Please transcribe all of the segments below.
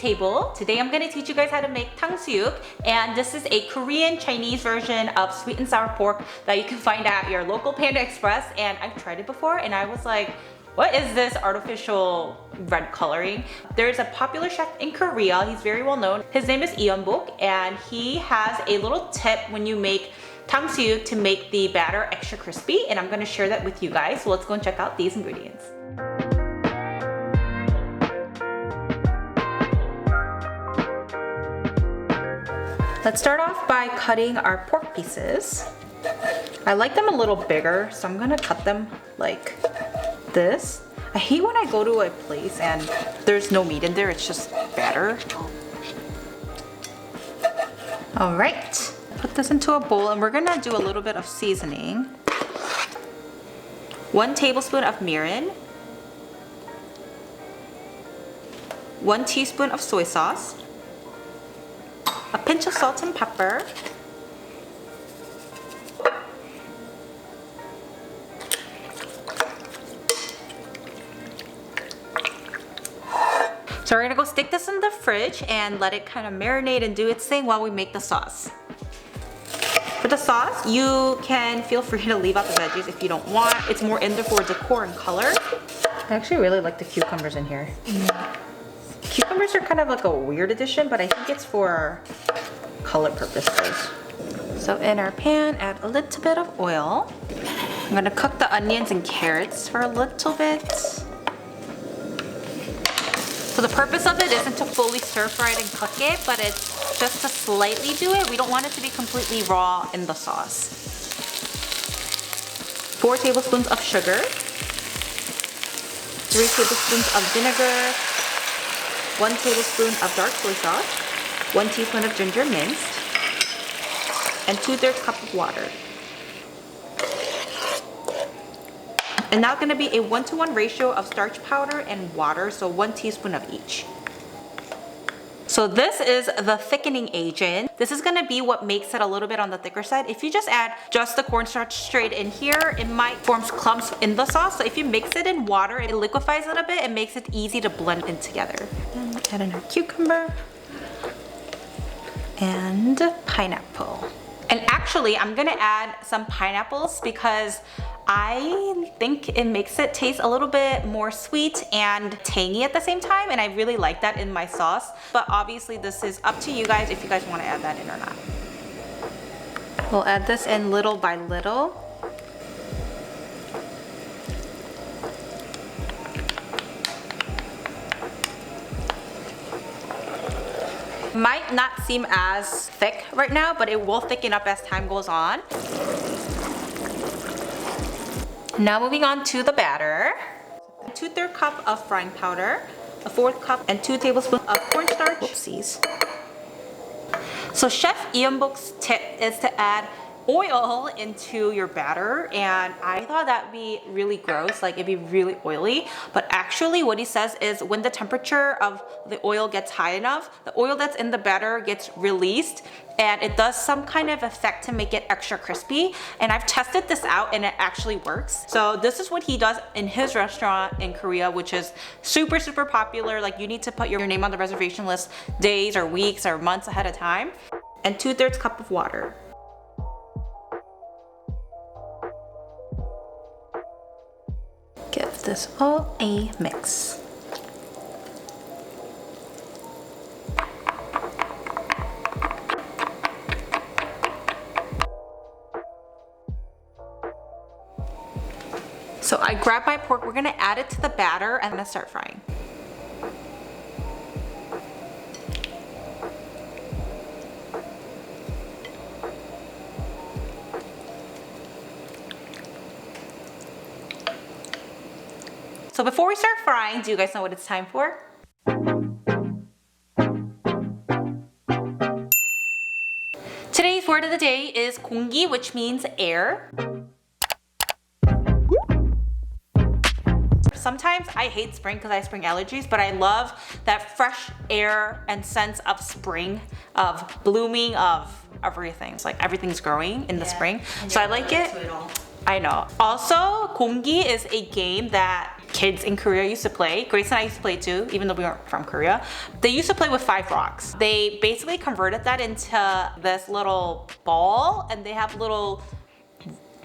table. Today I'm gonna teach you guys how to make 탕수육, and this is a Korean Chinese version of sweet and sour pork that you can find at your local Panda Express. And I've tried it before and I was like, what is this artificial red coloring? There's a popular chef in Korea, he's very well known. His name is Bok, and he has a little tip when you make 탕수육 to make the batter extra crispy, and I'm gonna share that with you guys. So let's go and check out these ingredients. Let's start off by cutting our pork pieces. I like them a little bigger, so I'm gonna cut them like this. I hate when I go to a place and there's no meat in there, it's just batter. All right, put this into a bowl and we're gonna do a little bit of seasoning. 1 tablespoon of mirin, 1 teaspoon of soy sauce, a pinch of salt and pepper, so we're gonna go stick this in the fridge and let it kind of marinate and do its thing while we make the sauce. For the sauce, you can feel free to leave out the veggies if you don't want. It's more in there for decor and color. I actually really like the cucumbers in here. Cucumbers are kind of like a weird addition, but I think it's for color purposes. So in our pan, add a little bit of oil. I'm gonna cook the onions and carrots for a little bit. So the purpose of it isn't to fully stir fry it and cook it, but it's just to slightly do it. We don't want it to be completely raw in the sauce. 4 tablespoons of sugar, 3 tablespoons of vinegar, 1 tablespoon of dark soy sauce, 1 teaspoon of ginger minced, and 2/3 cup of water. And now gonna be a 1-to-1 ratio of starch powder and water, so 1 teaspoon of each. So this is the thickening agent. This is gonna be what makes it a little bit on the thicker side. If you just add just the cornstarch straight in here, it might form clumps in the sauce. So if you mix it in water, it liquefies it a bit and makes it easy to blend in together. And add in our cucumber and pineapple. And actually, I'm gonna add some pineapples because I think it makes it taste a little bit more sweet and tangy at the same time, and I really like that in my sauce. But obviously this is up to you guys if you guys want to add that in or not. We'll add this in little by little. Might not seem as thick right now, but it will thicken up as time goes on. Now moving on to the batter. 2/3 cup of frying powder, a 1/4 cup and 2 tablespoons of cornstarch. Whoopsies. So Chef Bok's tip is to add oil into your batter, and I thought that'd be really gross, like it'd be really oily, but actually what he says is when the temperature of the oil gets high enough, the oil that's in the batter gets released and it does some kind of effect to make it extra crispy. And I've tested this out and it actually works. So this is what he does in his restaurant in Korea, which is super popular. Like you need to put your name on the reservation list days or weeks or months ahead of time. And 2/3 cup of water. Give this all a mix. So I grabbed my pork, we're gonna add it to the batter and I'm gonna start frying. So before we start frying, do you guys know what it's time for? Today's word of the day is 공기, which means air. Sometimes I hate spring because I have spring allergies, but I love that fresh air and sense of spring, of blooming, of everything. It's like everything's growing in the spring. So I like it. I know. Also, 공기 is a game that kids in Korea used to play. Grace and I used to play too, even though we weren't from Korea. They used to play with 5 rocks. They basically converted that into this little ball, and they have little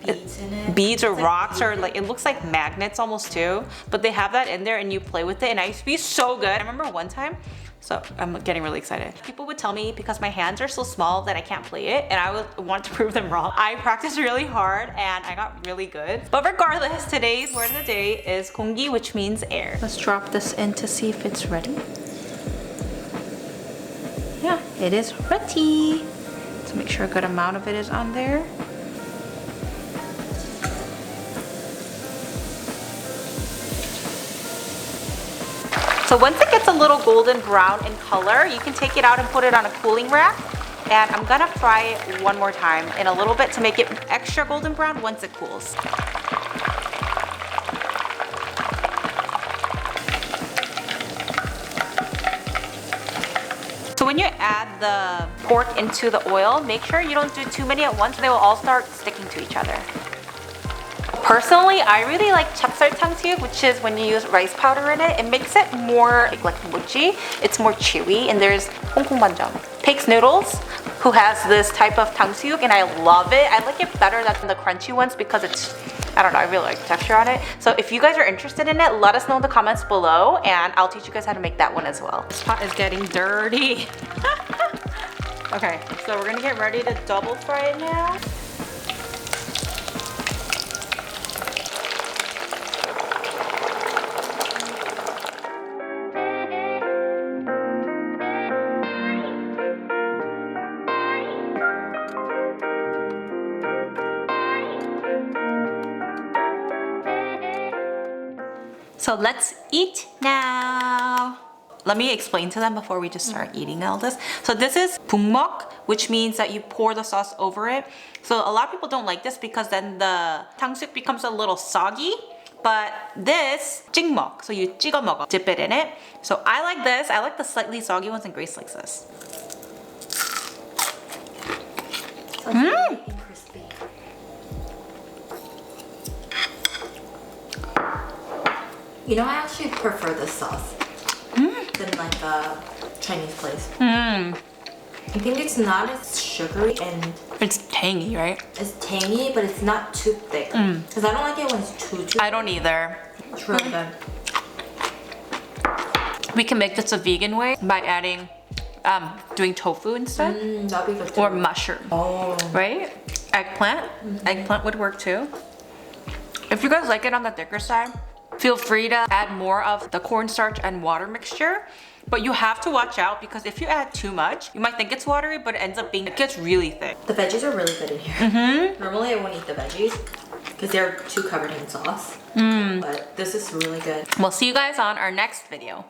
beads in it. Beads or rocks, or like, it looks like magnets almost too. But they have that in there and you play with it, and I used to be so good. I remember one time, so I'm getting really excited. People would tell me because my hands are so small that I can't play it, and I would want to prove them wrong. I practiced really hard and I got really good. But regardless, today's word of the day is 공기, which means air. Let's drop this in to see if it's ready. Yeah, it is ready. Let's make sure a good amount of it is on there. So once it gets a little golden brown in color, you can take it out and put it on a cooling rack. And I'm gonna fry it one more time in a little bit to make it extra golden brown once it cools. So when you add the pork into the oil, make sure you don't do too many at once. They will all start sticking to each other. Personally, I really like 탕수육, which is when you use rice powder in it. It makes it more like mochi. It's more chewy, and there's 홍콩반점, Pake's Noodles, who has this type of 탕수육, and I love it. I like it better than the crunchy ones because it's, I don't know, I really like the texture on it. So if you guys are interested in it, let us know in the comments below, and I'll teach you guys how to make that one as well. This pot is getting dirty. Okay, so we're gonna get ready to double fry it now. So let's eat now. Let me explain to them before we just start eating all this. So this is 북먹, which means that you pour the sauce over it. So a lot of people don't like this because then the 탕수육 becomes a little soggy. But this, 찍먹, so you 찍어 먹어, dip it in it. So I like this. I like the slightly soggy ones, and Grace likes this. Crispy. You know, I actually prefer this sauce than like a Chinese place. I think it's not as sugary and It's tangy, right? it's tangy, but it's not too thick. Because I don't like it when it's too I don't either. It's really good. We can make this a vegan way by adding, doing tofu instead. That'd be good too. Or mushroom, Oh. right? Eggplant. Eggplant would work too. If you guys like it on the thicker side, feel free to add more of the cornstarch and water mixture. But you have to watch out because if you add too much, you might think it's watery, but it ends up being, it gets really thick. The veggies are really good in here. Normally I won't eat the veggies because they're too covered in sauce. But this is really good. We'll see you guys on our next video.